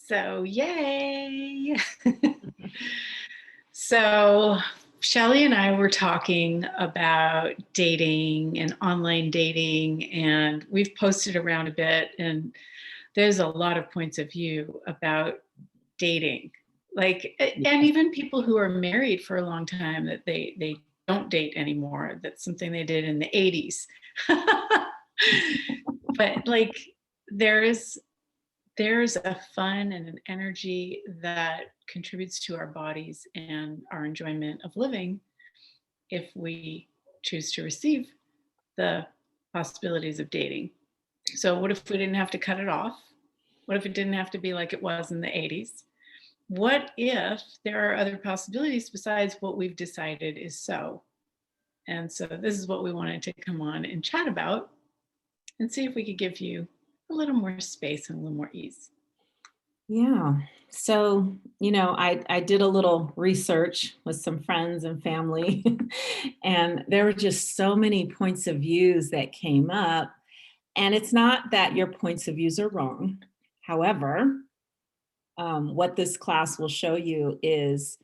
So, yay! So, Shelly and I were talking about dating and online dating, and we've posted around a bit, and there's a lot of points of view about dating. Like, and even people who are married for a long time that they don't date anymore. That's something they did in the 80s. But like, there's there's a fun and an energy that contributes to our bodies and our enjoyment of living if we choose to receive the possibilities of dating. So, what if we didn't have to cut it off? What if it didn't have to be like it was in the 80s? What if there are other possibilities besides what we've decided is so? And so, this is what we wanted to come on and chat about and see if we could give you a little more space and a little more ease. Yeah. So, I did a little research with some friends and family, and there were just so many points of views that came up. And it's not that your points of views are wrong. However, what this class will show you is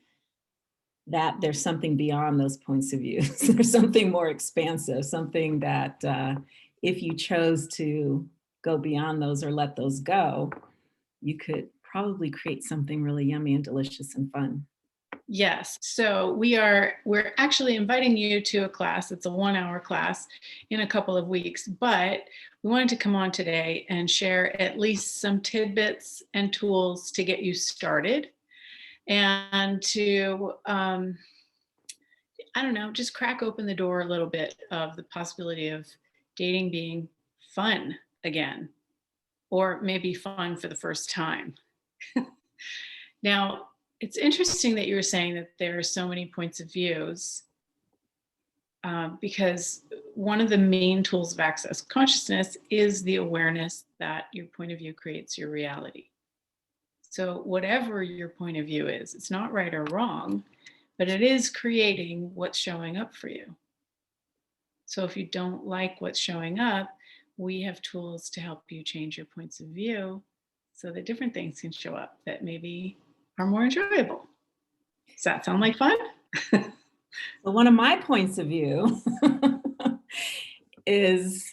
that there's something beyond those points of views. There's something more expansive, something that if you chose to go beyond those or let those go, you could probably create something really yummy and delicious and fun. Yes. So we're actually inviting you to a class. It's a 1 hour class in a couple of weeks, but we wanted to come on today and share at least some tidbits and tools to get you started and to I don't know, just crack open the door a little bit of the possibility of dating being fun again, or maybe fun for the first time. Now, it's interesting that you were saying that there are so many points of views because one of the main tools of access consciousness is the awareness that your point of view creates your reality. So whatever your point of view is, it's not right or wrong, but it is creating what's showing up for you. So if you don't like what's showing up, we have tools to help you change your points of view so that different things can show up that maybe are more enjoyable. Does that sound like fun? So one of my points of view is,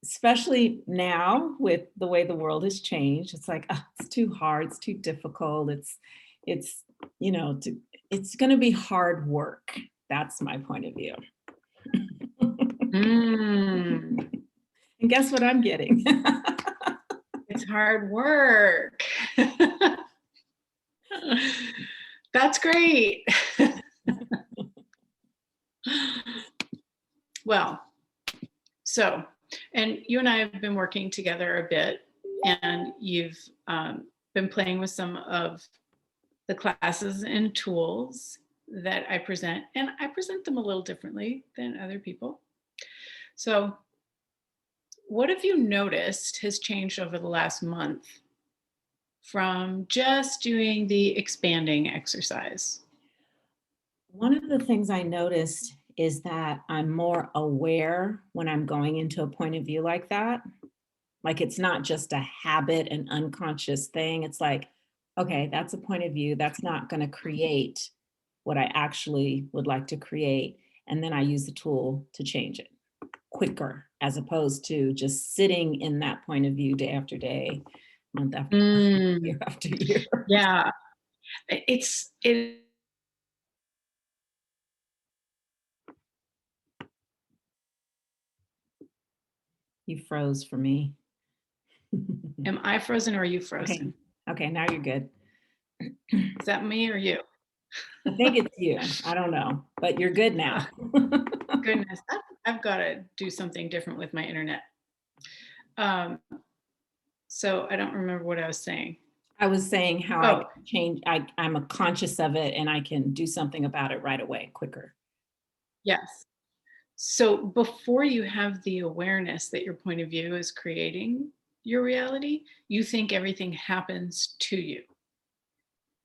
especially now with the way the world has changed, it's like, oh, it's too hard, it's too difficult, it's it's going to be hard work. That's my point of view. Mm, And guess what I'm getting? it's hard work. That's great. Well, so, and you and I have been working together a bit, and you've been playing with some of the classes and tools that I present, and I present them a little differently than other people. So, what have you noticed has changed over the last month from just doing the expanding exercise? One of the things I noticed is that I'm more aware when I'm going into a point of view like that. Like it's not just a habit, an unconscious thing. It's like, okay, that's a point of view. That's not going to create what I actually would like to create. And then I use the tool to change it quicker, as opposed to just sitting in that point of view day after day, month after month, year after year. Yeah, it. You froze for me. Am I frozen or are you frozen? Okay, now you're good. Is that me or you? I think it's you. I don't know, but you're good now. Goodness, I've got to do something different with my internet. So I don't remember what I was saying. I was saying how I can change. I'm a conscious of it, and I can do something about it right away, quicker. Yes. So before you have the awareness that your point of view is creating your reality, you think everything happens to you.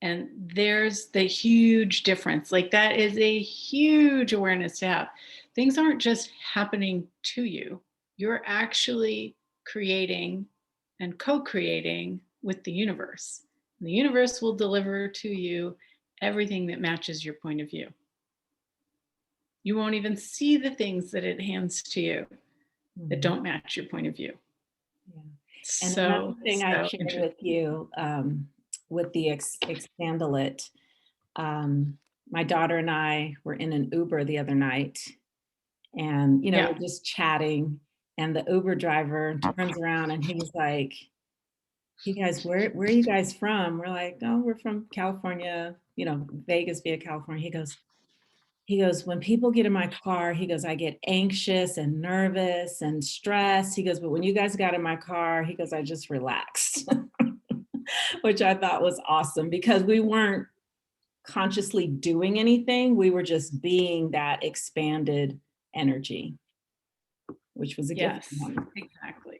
And there's the huge difference. Like that is a huge awareness to have. Things aren't just happening to you. You're actually creating and co-creating with the universe. The universe will deliver to you everything that matches your point of view. You won't even see the things that it hands to you that Mhm. don't match your point of view. Yeah. And another So, thing I so shared interesting. with you with the Expandolite, my daughter and I were in an Uber the other night, and Yeah. we're just chatting, and the Uber driver turns around and he's like, "You guys, where are you guys from?" We're like, "Oh, we're from California, Vegas via California." He goes, "When people get in my car," he goes, "I get anxious and nervous and stressed." He goes, "But when you guys got in my car," he goes, "I just relaxed." Which I thought was awesome because we weren't consciously doing anything. We were just being that expanded energy, which was a gift Yes, from him. exactly.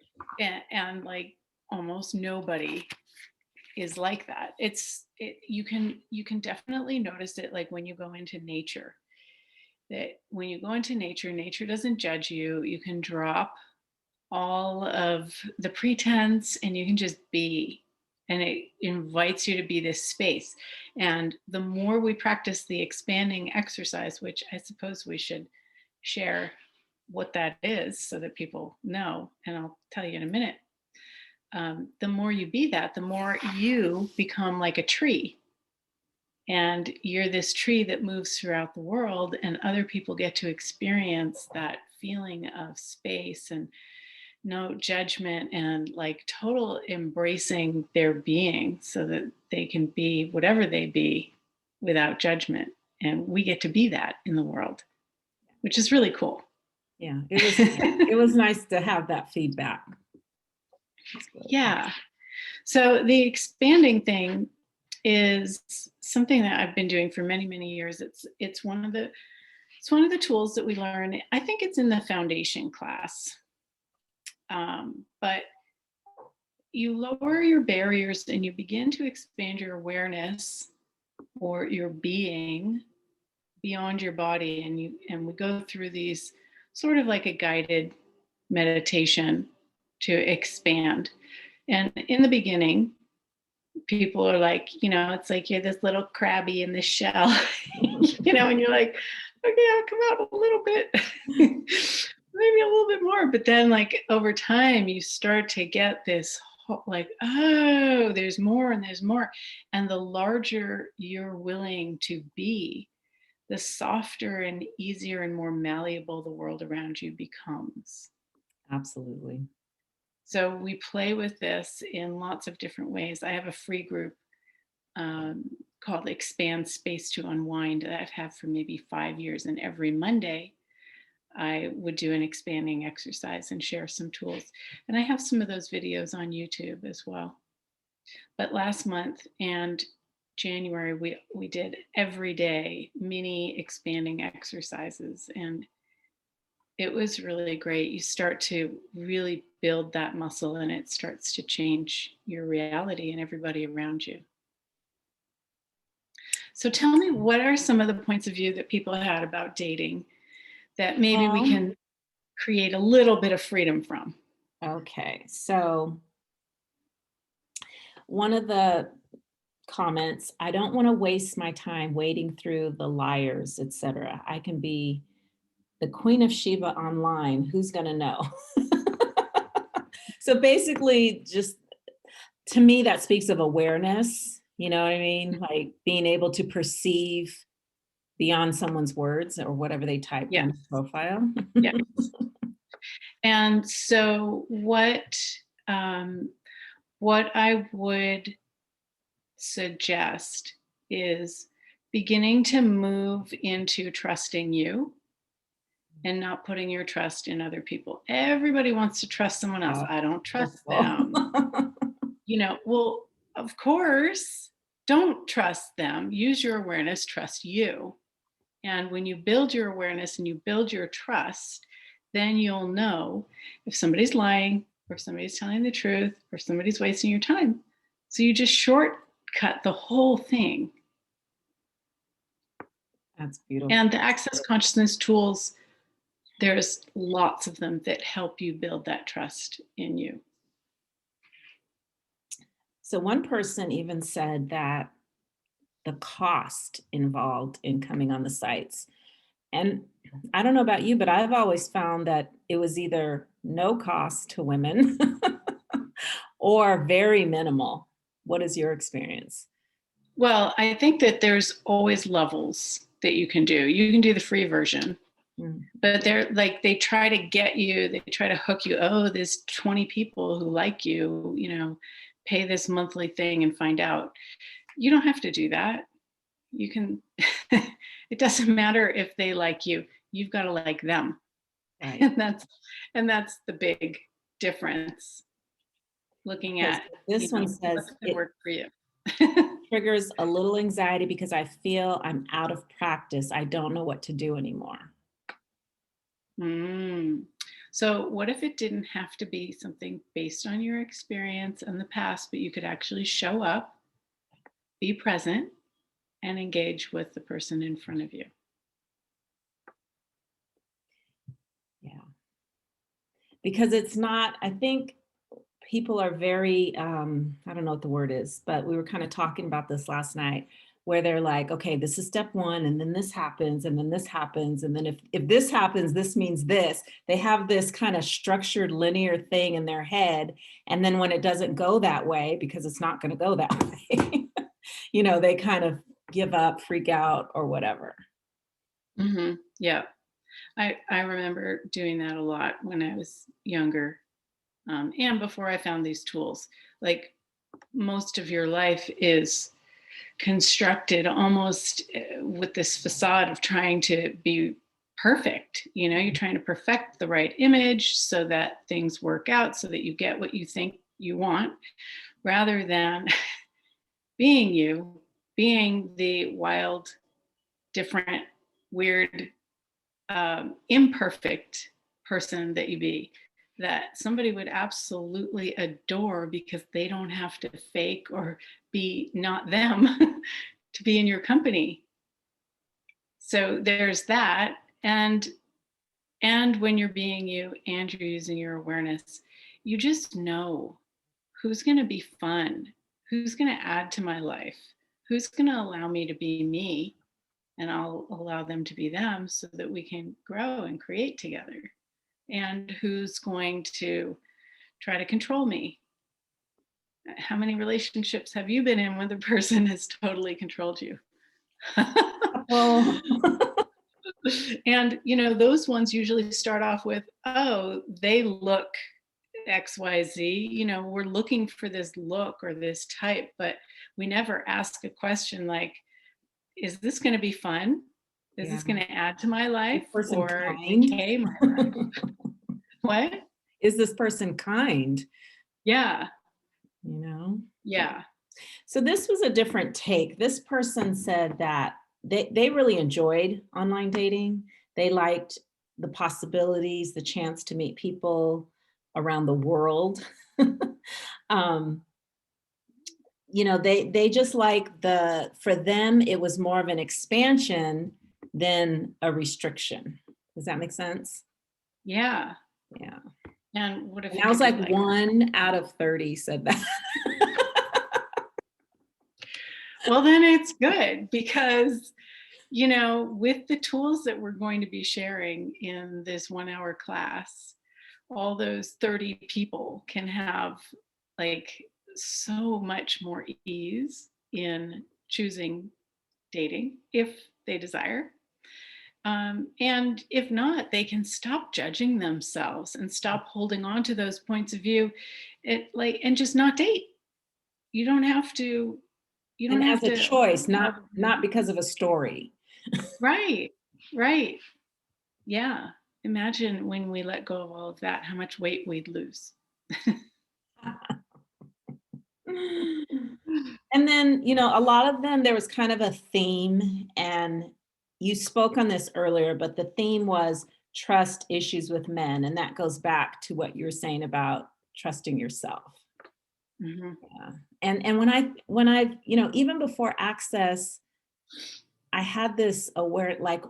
And like almost nobody is like that. You can definitely notice it like when you go into nature. That when you go into nature, nature doesn't judge you. You can drop all of the pretense and you can just be. And it invites you to be this space. And the more we practice the expanding exercise, which I suppose we should share what that is so that people know, and I'll tell you in a minute. The more you be that, the more you become like a tree. And you're this tree that moves throughout the world, and other people get to experience that feeling of space and no judgment and like total embracing their being so that they can be whatever they be without judgment. And we get to be that in the world, which is really cool. Yeah, it was nice to have that feedback. It's really awesome. Yeah. So the expanding thing is something that I've been doing for many, many years. It's one of the tools that we learn. I think it's in the foundation class. But you lower your barriers and you begin to expand your awareness or your being beyond your body, and we go through these sort of like a guided meditation to expand. And in the beginning, people are like, it's like you're this little crabby in this shell, and you're like, okay, I'll come out a little bit, maybe a little bit more. But then, like, over time, you start to get this, like, oh, there's more and there's more. And the larger you're willing to be, the softer and easier and more malleable the world around you becomes. Absolutely. So we play with this in lots of different ways. I have a free group called Expand Space to Unwind that I've had for maybe 5 years. And every Monday, I would do an expanding exercise and share some tools. And I have some of those videos on YouTube as well. But last month and January, we did every day mini expanding exercises. And it was really great. You start to really build that muscle and it starts to change your reality and everybody around you. So tell me, what are some of the points of view that people had about dating that maybe we Well, can create a little bit of freedom from? okay. So one of the comments, "I don't want to waste my time wading through the liars, etc. I can be the Queen of Sheba online. Who's going to know?" So basically, just to me, that speaks of awareness. You know what I mean? Like being able to perceive beyond someone's words or whatever they typed Yes, on the profile. yes. And so um, what I would suggest is beginning to move into trusting you and not putting your trust in other people. Everybody wants to trust someone else. I don't trust Wonderful. them. Well, of course, don't trust them. Use your awareness, trust you. And when you build your awareness and you build your trust, then you'll know if somebody's lying or if somebody's telling the truth or somebody's wasting your time. So you just shortcut the whole thing. That's beautiful. And the access consciousness tools, there's lots of them that help you build that trust in you. So one person even said that the cost involved in coming on the sites. And I don't know about you, but I've always found that it was either no cost to women or very minimal. What is your experience? Well, I think that there's always levels that you can do. You can do the free version, Mm, but they're like, they try to get you, they try to hook you. Oh, there's 20 people who like you, pay this monthly thing and find out. You don't have to do that. You can, it doesn't matter if they like you. You've got to like them. right. And that's the big difference, looking Okay, so at, this one what's says going to it work for you. triggers a little anxiety because I feel I'm out of practice. I don't know what to do anymore. Mm. So, what if it didn't have to be something based on your experience in the past, but you could actually show up, be present, and engage with the person in front of you? Yeah. Because it's not, I think people are very, I don't know what the word is, but we were kind of talking about this last night where they're like, okay, this is step one, and then this happens, and then this happens. And then if this happens, this means this. They have this kind of structured linear thing in their head. And then when it doesn't go that way, because it's not going to go that way, they kind of give up, freak out, or whatever. Yeah, I remember doing that a lot when I was younger, and before I found these tools. Like, most of your life is constructed almost with this facade of trying to be perfect. You're trying to perfect the right image so that things work out, so that you get what you think you want, rather than being you, being the wild, different, weird, imperfect person that you be, that somebody would absolutely adore, because they don't have to fake or be not them to be in your company. So there's that. And when you're being you and you're using your awareness, you just know who's going to be fun, who's going to add to my life, who's going to allow me to be me, and I'll allow them to be them, so that we can grow and create together. And who's going to try to control me. How many relationships have you been in where the person has totally controlled you? Well, And those ones usually start off with, oh, they look XYZ. We're looking for this look or this type, but we never ask a question like, is this going to be fun? Is yeah. this going to add to my This life person or kind? decay my life? What? Is this person kind? Yeah. You know? Yeah. So this was a different take. This person said that they really enjoyed online dating. They liked the possibilities, the chance to meet people around the world. um, they just like for them, it was more of an expansion than a restriction. Does that make sense? Yeah. Yeah. And what if And it I was could be like like, 1 out of 30 said that. well, then it's good, because with the tools that we're going to be sharing in this 1 hour class, all those 30 people can have like so much more ease in choosing dating if they desire. And if not, they can stop judging themselves and stop holding on to those points of view, and just not date. You don't have to, you don't And have as a to choice, hold not because of a story. right, right. Yeah. Imagine when we let go of all of that, how much weight we'd lose. And then, a lot of them, there was kind of a theme, and you spoke on this earlier, but the theme was trust issues with men. And that goes back to what you were saying about trusting yourself. Mhm. Yeah. And when I, even before access, I had this aware, like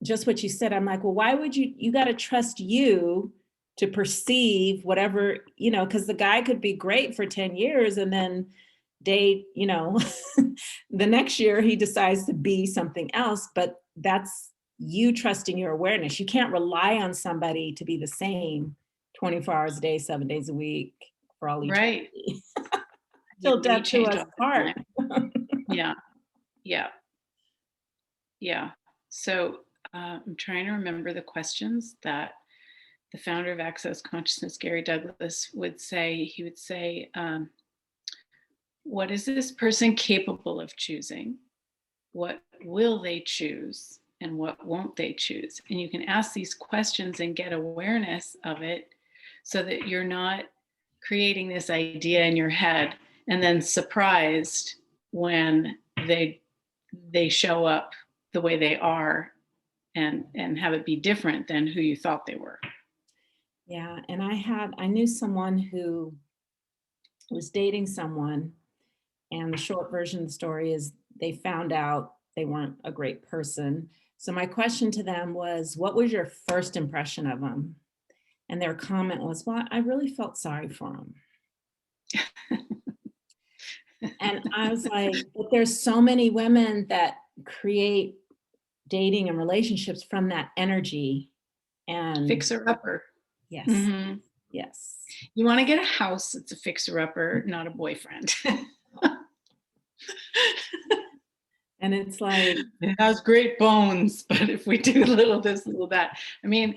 just what you said. I'm like, well, why would you got to trust you to perceive whatever, you know, because the guy could be great for 10 years and then date, you know, the next year he decides to be something else, but that's you trusting your awareness. You can't rely on somebody to be the same 24 hours a day, 7 days a week for all Right. eternity. Yeah, Till we death do change us all the part. time. Yeah. Yeah. Yeah. So I'm trying to remember the questions that the founder of Access Consciousness, Gary Douglas, would say. He would say, what is this person capable of choosing? What will they choose? And what won't they choose? And you can ask these questions and get awareness of it so that you're not creating this idea in your head and then surprised when they show up the way they are and have it be different than who you thought they were. Yeah, and I knew someone who was dating someone, and the short version of the story is they found out they weren't a great person. So my question to them was, what was your first impression of them? And their comment was, well, I really felt sorry for him. And I was like, but there's so many women that create dating and relationships from that energy. And Fixer upper. yes, Mm-hmm. yes. You want to get a house that's a fixer upper, not a boyfriend. And it's like, It has great bones, but if we do little this, little that, I mean,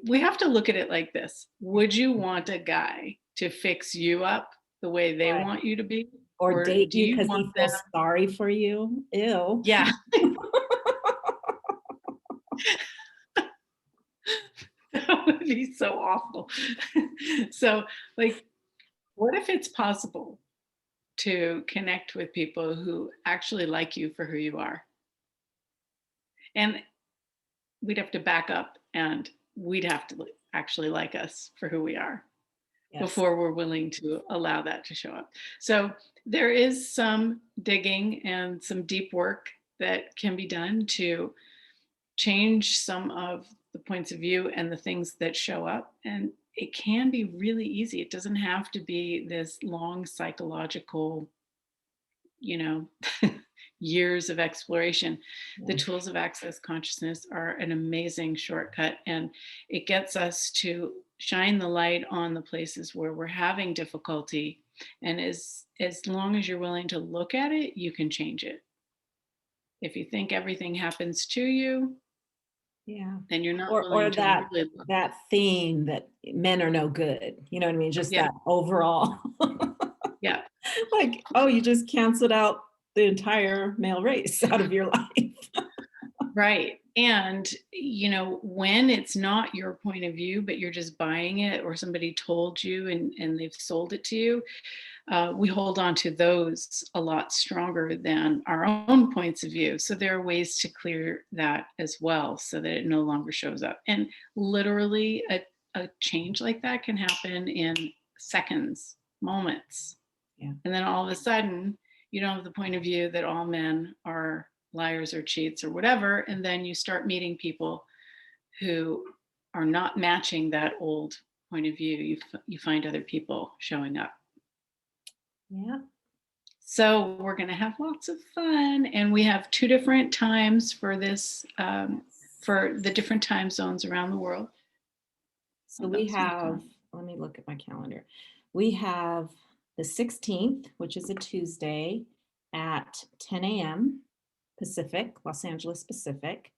we have to look at it like this. Would you want a guy to fix you up the way they right. want you to be? Or Or date do you you because want he them? feels sorry for you. Ew. Yeah. That would be so awful. So, like, what if it's possible to connect with people who actually like you for who you are? And we'd have to back up and we'd have to actually like us for who we are Yes. before we're willing to allow that to show up. So there is some digging and some deep work that can be done to change some of the points of view and the things that show up. And it can be really easy. It doesn't have to be this long psychological, you know, years of exploration. The Yeah. tools of access consciousness are an amazing shortcut, and it gets us to shine the light on the places where we're having difficulty. And as long as you're willing to look at it, you can change it. If you think everything happens to you, Yeah. then you're not Or willing to that really look. that theme that men are no good. You know what I mean? Just Yeah, that overall. yeah. Like, oh, you just canceled out the entire male race out of your life. Right. And, when it's not your point of view, but you're just buying it or somebody told you and they've sold it to you, we hold on to those a lot stronger than our own points of view. So there are ways to clear that as well so that it no longer shows up. And literally, a change like that can happen in seconds, moments. Yeah. And then all of a sudden, you don't have the point of view that all men are liars or cheats or whatever. And then you start meeting people who are not matching that old point of view. You find other people showing up. Yeah. So we're going to have lots of fun. And we have 2 different times for this, for the different time zones around the world. So we That's really have, fun. let me look at my calendar. We have the 16th, which is a Tuesday at 10 a.m. Pacific, Los Angeles Pacific.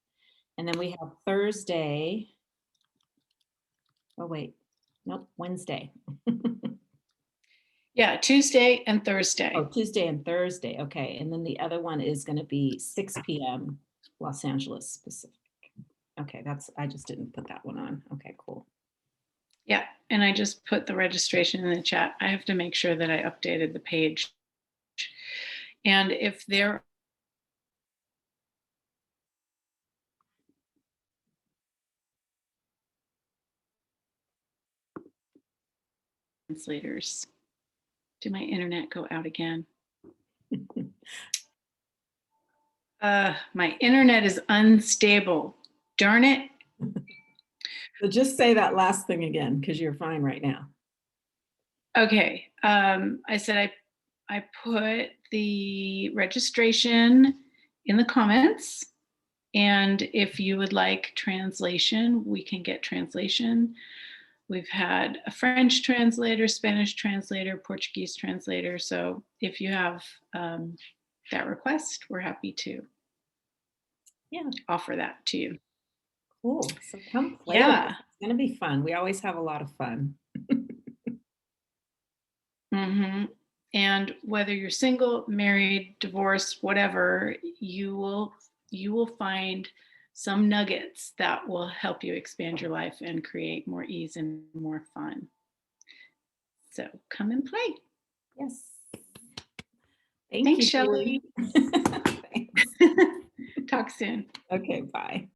And then we have Thursday. Oh, wait. Nope, Wednesday. Yeah, Tuesday and Thursday. Oh, Tuesday and Thursday. Okay. And then the other one is going to be 6 p.m. Los Angeles Pacific. Okay. I just didn't put that one on. Okay, cool. Yeah, and I just put the registration in the chat. I have to make sure that I updated the page. And if there translators, did my internet go out again? My internet is unstable. Darn it. So just say that last thing again, because you're fine right now. Okay. I said I put the registration in the comments. And if you would like translation, we can get translation. We've had a French translator, Spanish translator, Portuguese translator. So if you have that request, we're happy to Yeah, offer that to you. cool. So come play with us. Yeah. It's going to be fun. We always have a lot of fun. Mm-hmm. And whether you're single, married, divorced, whatever, you will find some nuggets that will help you expand your life and create more ease and more fun. So come and play. Yes. Thank Thanks, you. Shelley. Thanks. Talk soon. Okay, bye.